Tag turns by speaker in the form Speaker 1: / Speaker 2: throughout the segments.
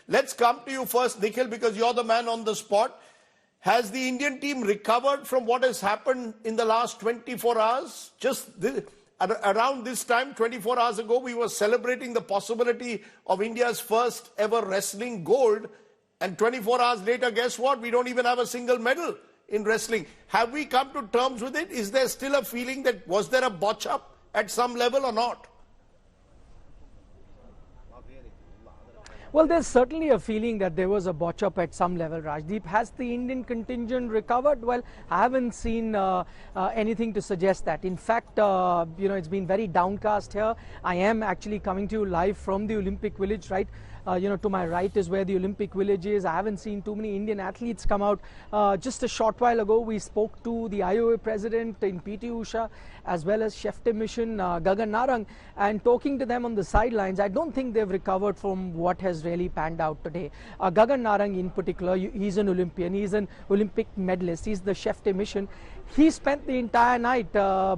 Speaker 1: Let's come to you first, Nikhil, because you're the man on the spot. Has the Indian team recovered from what has happened in the last 24 hours? Around this time, 24 hours ago, we were celebrating the possibility of India's first ever wrestling gold. And 24 hours later, guess what? We don't even have a single medal in wrestling. Have we come to terms with it? Is there still a feeling that was there a botch up at some level or not?
Speaker 2: Well, there's certainly a feeling that there was a botch up at some level, Rajdeep. Has the Indian contingent recovered? Well, I haven't seen anything to suggest that. In fact, it's been very downcast here. I am actually coming to you live from the Olympic Village, right? To my right is where the Olympic Village is. I haven't seen too many Indian athletes come out. Just a short while ago, we spoke to the IOA president in PT Usha, as well as chef de mission Gagan Narang, and talking to them on the sidelines, I don't think they've recovered from what has really panned out today. Gagan Narang in particular, he's an Olympian, he's an Olympic medalist, he's the chef de mission. He spent the entire night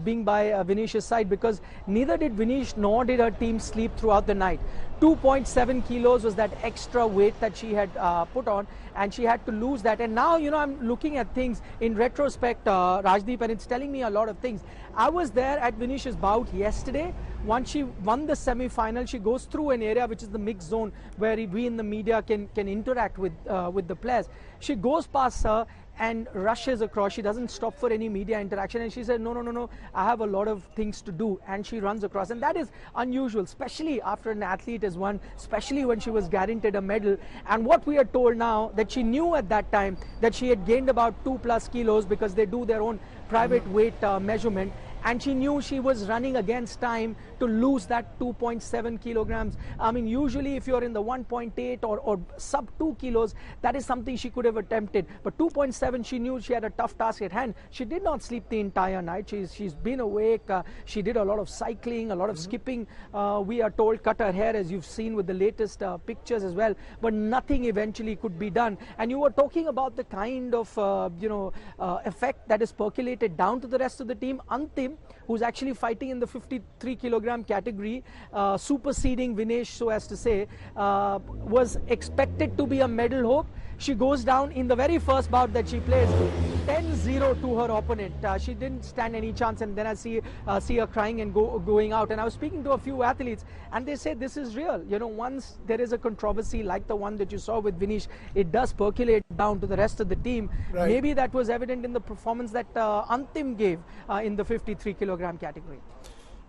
Speaker 2: being by Vinesh's side, because neither did Vinesh nor did her team sleep throughout the night. 2.7 kilos was that extra weight that she had put on, and she had to lose that. And now, I'm looking at things in retrospect, Rajdeep, and it's telling me a lot of things. I was there at Vinesh's bout yesterday. Once she won the semi-final, she goes through an area which is the mixed zone, where we in the media can interact with the players. She goes past her and rushes across. She doesn't stop for any media interaction, and she said, no, I have a lot of things to do, and she runs across. And that is unusual, especially after an athlete has won, especially when she was guaranteed a medal. And what we are told now, that she knew at that time that she had gained about 2+ kilos, because they do their own private weight measurement, and she knew she was running against time to lose that 2.7 kilograms. I mean, usually if you're in the 1.8 or sub 2 kilos, that is something she could have attempted. But 2.7, she knew she had a tough task at hand. She did not sleep the entire night. She's been awake. She did a lot of cycling, a lot of skipping. We are told, cut her hair, as you've seen with the latest pictures as well. But nothing eventually could be done. And you were talking about the kind of effect that is percolated down to the rest of the team. Antim, who's actually fighting in the 53 kilogram category, superseding Vinesh, so as to say, was expected to be a medal hope. She goes down in the very first bout that she plays, 10-0 to her opponent. She didn't stand any chance, and then I see her crying and going out. And I was speaking to a few athletes, and they say this is real. Once there is a controversy like the one that you saw with Vinesh, it does percolate down to the rest of the team. Right. Maybe that was evident in the performance that Antim gave in the 53 kilogram category.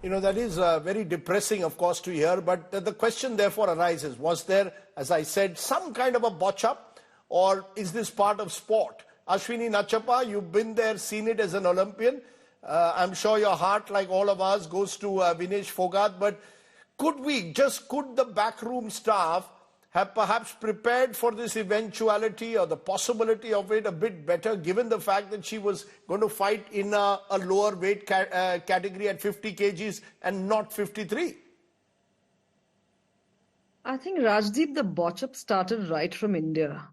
Speaker 1: That is very depressing, of course, to hear. But the question therefore arises, was there, as I said, some kind of a botch up? Or is this part of sport? Ashwini Nachappa, you've been there, seen it as an Olympian. I'm sure your heart, like all of us, goes to Vinesh Phogat. But could the backroom staff have perhaps prepared for this eventuality or the possibility of it a bit better, given the fact that she was going to fight in a lower weight category at 50 kgs and not 53?
Speaker 3: I think, Rajdeep, the botch-up started right from India.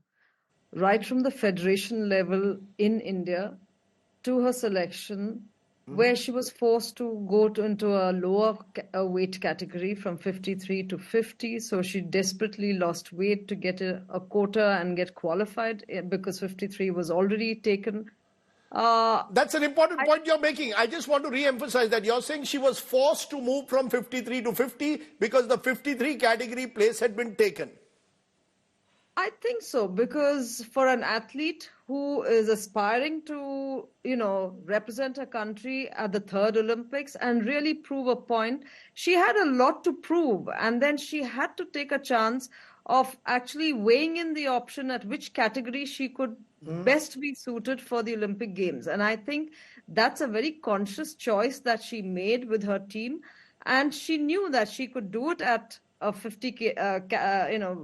Speaker 3: Right from the federation level in India to her selection, where she was forced to go into a lower weight category from 53 to 50. So she desperately lost weight to get a quota and get qualified, because 53 was already taken.
Speaker 1: That's an important point you're making. I just want to re-emphasize that. You're saying she was forced to move from 53 to 50 because the 53 category place had been taken.
Speaker 3: I think so, because for an athlete who is aspiring to, represent a country at the 3rd Olympics and really prove a point, she had a lot to prove. And then she had to take a chance of actually weighing in the option at which category she could best be suited for the Olympic Games. And I think that's a very conscious choice that she made with her team. And she knew that she could do it at a 50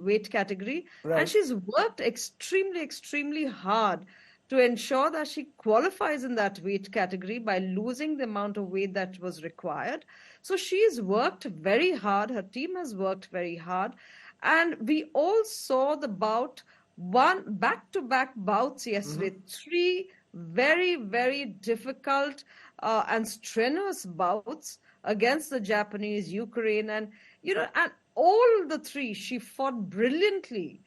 Speaker 3: weight category. Right. And she's worked extremely hard to ensure that she qualifies in that weight category by losing the amount of weight that was required. So she's worked very hard. Her team has worked very hard. And we all saw the bout, back-to-back bouts yesterday, 3 very, very difficult and strenuous bouts against the Japanese, Ukraine, and all the three, she fought brilliantly.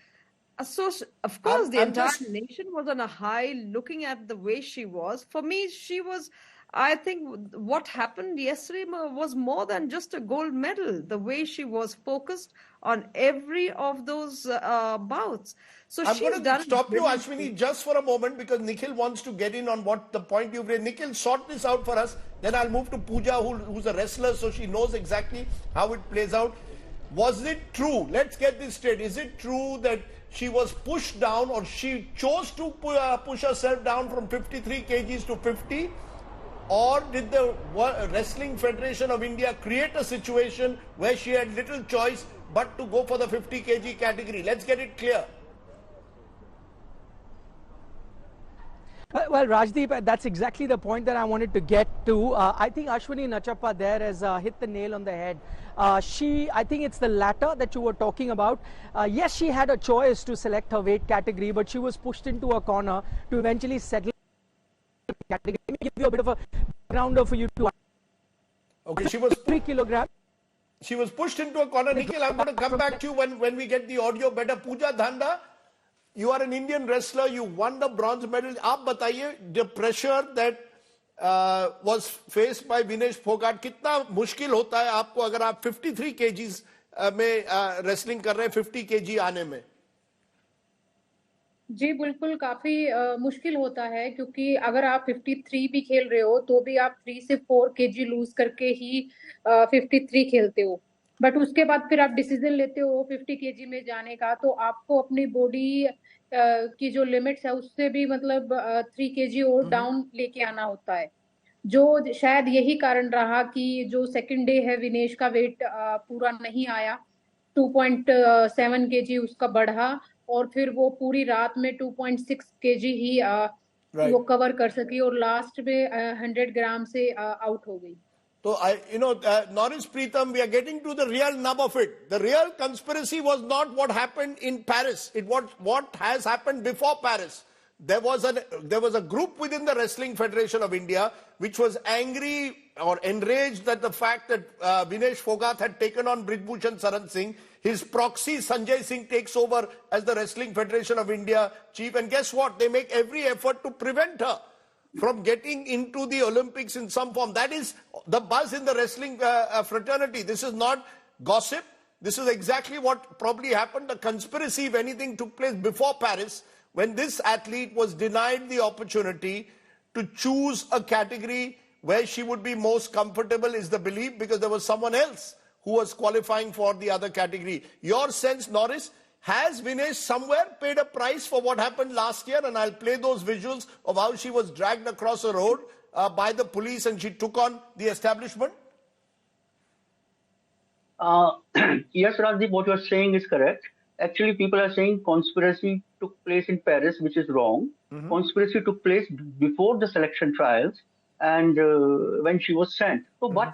Speaker 3: So, of course, the
Speaker 1: I'm
Speaker 3: entire
Speaker 1: just
Speaker 3: nation was on a high looking at the way she was. For me, she was, I think what happened yesterday was more than just a gold medal, the way she was focused on every of those bouts. So
Speaker 1: I'm
Speaker 3: she's
Speaker 1: going to
Speaker 3: done it
Speaker 1: stop you,
Speaker 3: brilliantly.
Speaker 1: Ashwini, just for a moment because Nikhil wants to get in on what the point you've raised. Nikhil, sort this out for us. Then I'll move to Pooja, who's a wrestler, so she knows exactly how it plays out. Was it true? Let's get this straight. Is it true that she was pushed down or she chose to push herself down from 53 kgs to 50? Or did the Wrestling Federation of India create a situation where she had little choice but to go for the 50 kg category? Let's get it clear.
Speaker 2: Well, Rajdeep, that's exactly the point that I wanted to get to. I think Ashwini Nachappa there has hit the nail on the head. I think it's the latter that you were talking about. Yes, she had a choice to select her weight category, but she was pushed into a corner to eventually settle the category. Let me give you a bit of a backgrounder for you to.
Speaker 1: Okay, she was
Speaker 2: 3 kilograms.
Speaker 1: She was pushed into a corner. Nikhil, I'm going to come back to you when we get the audio better. Pooja Dhanda, you are an Indian wrestler. You won the bronze medal. आप बताइए the pressure that was faced by Vinesh Phogat कितना मुश्किल होता है आपको अगर आप 53 kgs में wrestling कर रहे हैं 50 kg आने में?
Speaker 4: जी बिल्कुल काफी मुश्किल होता है क्योंकि अगर आप 53 भी खेल रहे हो तो भी आप 3 से 4 केजी लूज करके ही 53 खेलते हो बट उसके बाद फिर आप डिसीजन लेते हो 50 केजी में जाने का तो आपको अपनी बॉडी की जो लिमिट्स है उससे भी मतलब 3 केजी और डाउन लेके आना होता है जो शायद यही कारण रहा कि जो सेकंड डे है विनेश का वेट पूरा नहीं आया 2.7 केजी उसका बढ़ा और फिर वो पूरी रात में 2.6 केजी ही वो कवर कर सकी और लास्ट में 100 ग्राम से आउट हो गई
Speaker 1: So Norris Preetham, we are getting to the real nub of it. The real conspiracy was not what happened in Paris. It was what has happened before Paris. There was a group within the Wrestling Federation of India which was angry or enraged at the fact that Vinesh Phogat had taken on Brijbhushan Saran Singh. His proxy Sanjay Singh takes over as the Wrestling Federation of India chief, and guess what? They make every effort to prevent her from getting into the Olympics in some form. That is the buzz in the wrestling fraternity. This is not gossip. This is exactly what probably happened. The conspiracy, if anything, took place before Paris, when this athlete was denied the opportunity to choose a category where she would be most comfortable, is the belief, because there was someone else who was qualifying for the other category. Your sense, Norris, has Vinesh somewhere paid a price for what happened last year? And I'll play those visuals of how she was dragged across a road by the police and she took on the establishment.
Speaker 5: Yes, Rajdeep, what you're saying is correct. Actually, people are saying conspiracy took place in Paris, which is wrong. Conspiracy took place before the selection trials and when she was sent. So, but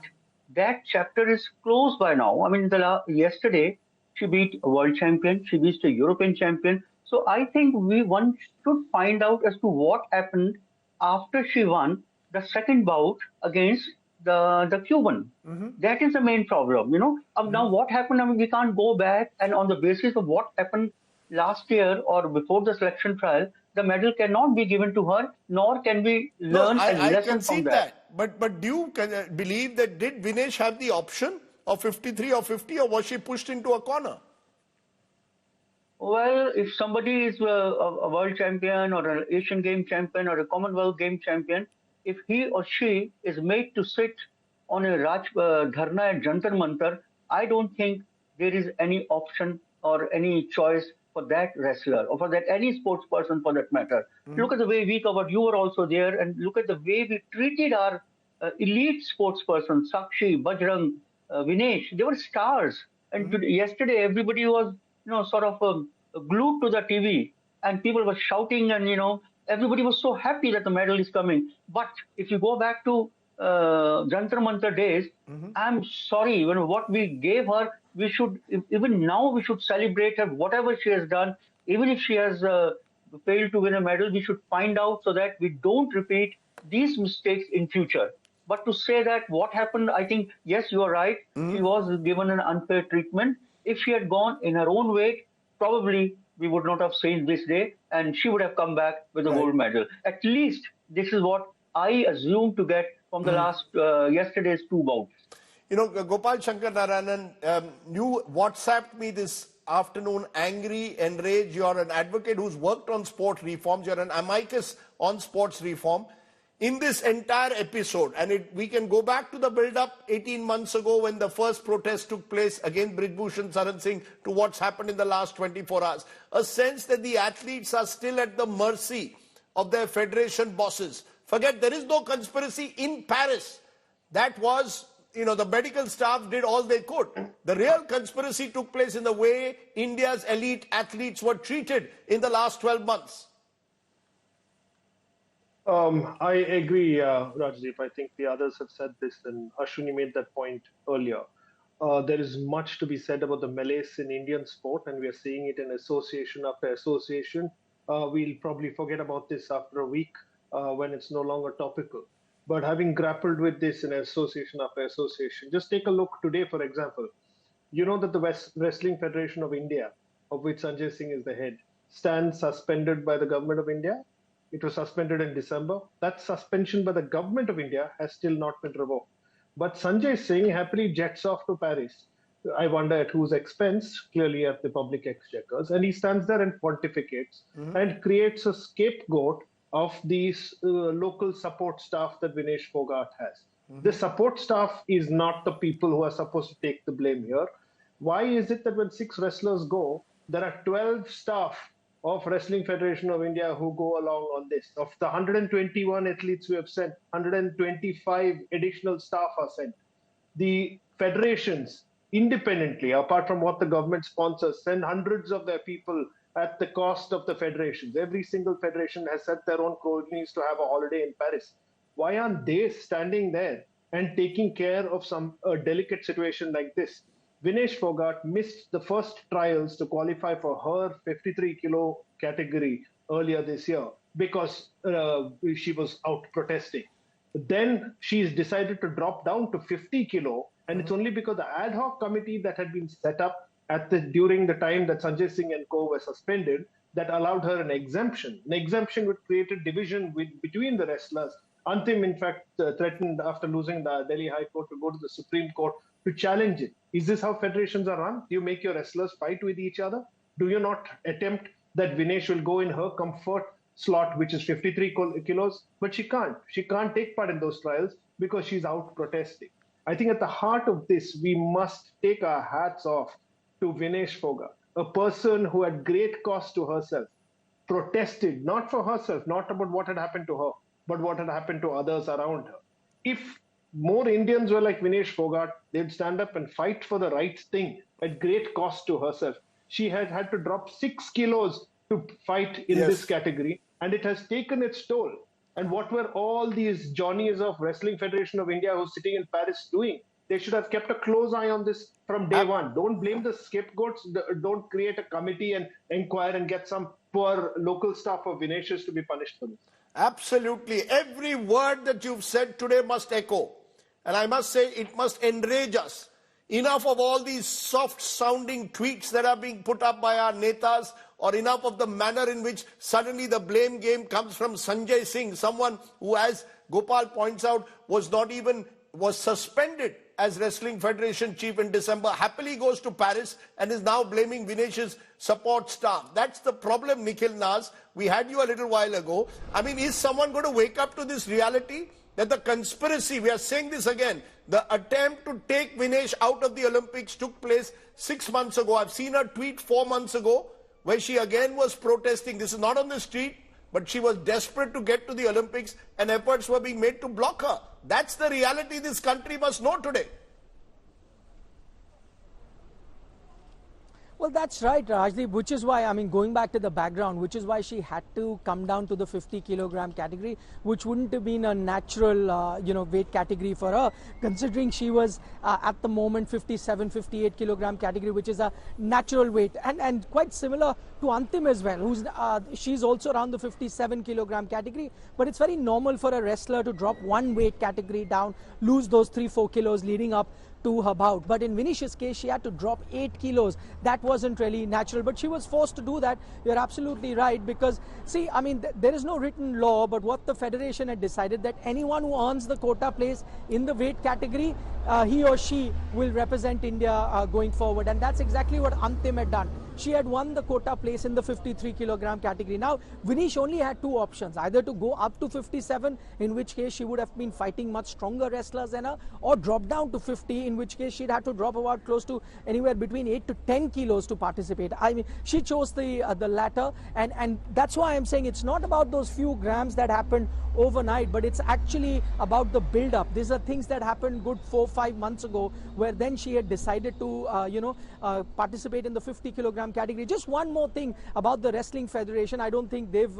Speaker 5: that chapter is closed by now. I mean, yesterday, she beat a world champion. She beat a European champion. So I think one should find out as to what happened after she won the second bout against the Cuban. That is the main problem, Now what happened? I mean, we can't go back and on the basis of what happened last year or before the selection trial, the medal cannot be given to her, nor can we learn a lesson from that.
Speaker 1: But do you believe that did Vinesh have the option of 53 or 50, or was she pushed into a corner?
Speaker 5: Well, if somebody is a world champion or an Asian game champion or a Commonwealth game champion, if he or she is made to sit on a dharna at Jantar Mantar, I don't think there is any option or any choice for that wrestler or for that any sports person for that matter. Look at the way we covered, you were also there, and look at the way we treated our elite sports persons, Sakshi, Bajrang, Vinesh. They were stars. And yesterday, everybody was, sort of glued to the TV and people were shouting and, everybody was so happy that the medal is coming. But if you go back to Jantar Mantar days, I'm sorry, what we gave her, we should, even now we should celebrate her, whatever she has done, even if she has failed to win a medal, we should find out so that we don't repeat these mistakes in future. But to say that what happened, I think, yes, you are right. She was given an unfair treatment. If she had gone in her own weight, probably we would not have seen this day, and she would have come back with a gold medal. At least this is what I assume to get from the last yesterday's two bouts.
Speaker 1: You know, Gopal Shankar Narayanan, you WhatsApped me this afternoon, angry, enraged. You're an advocate who's worked on sport reforms. You're an amicus on sports reform. In this entire episode, and we can go back to the build-up 18 months ago when the first protest took place against Brigbhushan Saran Singh to what's happened in the last 24 hours. A sense that the athletes are still at the mercy of their federation bosses. Forget, there is no conspiracy in Paris. That was, you know, the medical staff did all they could. The real conspiracy took place in the way India's elite athletes were treated in the last 12 months.
Speaker 6: I agree, Rajdeep. I think the others have said this, and Ashwini made that point earlier. There is much to be said about the malaise in Indian sport, and we are seeing it in association after association. We'll probably forget about this after a week when it's no longer topical. But having grappled with this in association after association, just take a look today, for example. You know that the Wrestling Federation of India, of which Sanjay Singh is the head, stands suspended by the government of India. It was suspended in December. That suspension by the government of India has still not been revoked. But Sanjay Singh happily jets off to Paris. I wonder at whose expense, clearly at the public exchequers. And he stands there and pontificates and creates a scapegoat of these local support staff that Vinesh Phogat has. The support staff is not the people who are supposed to take the blame here. Why is it that when 6 wrestlers go, there are 12 staff of Wrestling Federation of India who go along on this? Of the 121 athletes we have sent, 125 additional staff are sent. The federations, independently, apart from what the government sponsors, send hundreds of their people at the cost of the federations. Every single federation has set their own cronies to have a holiday in Paris. Why aren't they standing there and taking care of some delicate situation like this? Vinesh Phogat missed the first trials to qualify for her 53 kilo category earlier this year because she was out protesting. Then she's decided to drop down to 50 kilo, and it's only because the ad hoc committee that had been set up during the time that Sanjay Singh and co were suspended that allowed her an exemption. An exemption would create a division between the wrestlers. Antim, in fact, threatened after losing the Delhi High Court to go to the Supreme Court to challenge it. Is this how federations are run? Do you make your wrestlers fight with each other? Do you not attempt that Vinesh will go in her comfort slot, which is 53 kilos? But she can't. She can't take part in those trials because she's out protesting. I think at the heart of this, we must take our hats off to Vinesh Phogat, a person who at great cost to herself protested, not for herself, not about what had happened to her, but what had happened to others around her. If more Indians were like Vinesh Phogat, they'd stand up and fight for the right thing at great cost to herself. She had to drop 6 kilos to fight in this category, and it has taken its toll. And what were all these Johnnies of Wrestling Federation of India who's sitting in Paris doing? They should have kept a close eye on this from day one. Don't blame the scapegoats. Don't create a committee and inquire and get some poor local staff of Vinesh's to be punished for this.
Speaker 1: Absolutely. Every word that you've said today must echo. And I must say, it must enrage us. Enough of all these soft-sounding tweets that are being put up by our netas, or enough of the manner in which suddenly the blame game comes from Sanjay Singh, someone who, as Gopal points out, was suspended as Wrestling Federation chief in December, happily goes to Paris and is now blaming Vinesh's support staff. That's the problem, Nikhil Naz. We had you a little while ago. I mean, is someone going to wake up to this reality? That the conspiracy, we are saying this again, the attempt to take Vinesh out of the Olympics took place 6 months ago. I've seen her tweet 4 months ago where she again was protesting. This is not on the street, but she was desperate to get to the Olympics and efforts were being made to block her. That's the reality this country must know today.
Speaker 2: Well, that's right, Rajdeep, which is why, I mean, going back to the background, which is why she had to come down to the 50 kilogram category, which wouldn't have been a natural, weight category for her, considering she was at the moment 57, 58 kilogram category, which is a natural weight. And quite similar to Antim as well, she's also around the 57 kilogram category, but it's very normal for a wrestler to drop one weight category down, lose those 3-4 kilos leading up to her bout. But in Vinish's case, she had to drop 8 kilos. That wasn't really natural, but she was forced to do that. You're absolutely right, because see, I mean, there is no written law, but what the federation had decided, that anyone who earns the quota place in the weight category, he or she will represent India going forward. And that's exactly what Antim had done. She had won the quota place in the 53 kilogram category. Now, Vinesh only had two options, either to go up to 57, in which case she would have been fighting much stronger wrestlers than her, or drop down to 50, in which case she'd had to drop about close to anywhere between 8 to 10 kilos to participate. I mean, she chose the latter, and that's why I'm saying it's not about those few grams that happened overnight, but it's actually about the build-up. These are things that happened good 4-5 months ago, where then she had decided to, participate in the 50 kilogram category. Just one more thing about the Wrestling Federation. I don't think they've,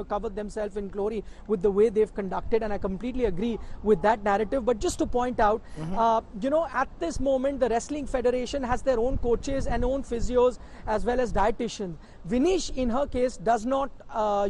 Speaker 2: covered themselves in glory with the way they've conducted, and I completely agree with that narrative. But just to point out, at this moment, the Wrestling Federation has their own coaches and own physios as well as dietitians. Vinesh, in her case, does not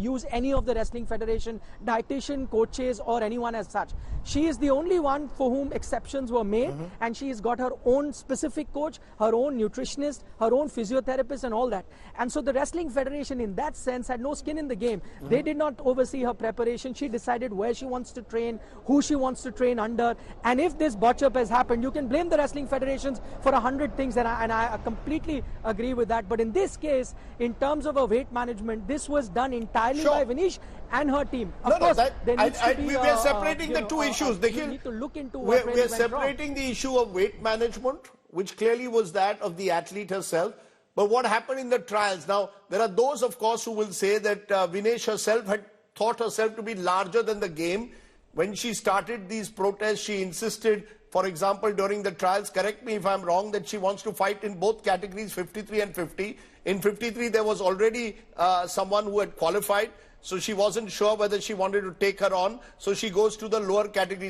Speaker 2: use any of the Wrestling Federation dietitian, coaches, or anyone as such. She is the only one for whom exceptions were made, and she has got her own specific coach, her own nutritionist, her own physiotherapist, and all that. And so the Wrestling Federation, in that sense, had no skin in the game. They did not oversee her preparation. She decided where she wants to train, who she wants to train under. And if this botch-up has happened, you can blame the Wrestling Federations for 100 things, and I completely agree with that. But in this case, in terms of a weight management, this was done entirely by Vinesh and her team. Of course, there needs to be
Speaker 1: we are separating the two issues.
Speaker 2: You need to look into what
Speaker 1: we are separating the issue of weight management, which clearly was that of the athlete herself. But what happened in the trials? Now, there are those, of course, who will say that Vinesh herself had thought herself to be larger than the game. When she started these protests, she insisted, for example, during the trials, correct me if I'm wrong, that she wants to fight in both categories, 53 and 50. In 53, there was already someone who had qualified, so she wasn't sure whether she wanted to take her on, so she goes to the lower category.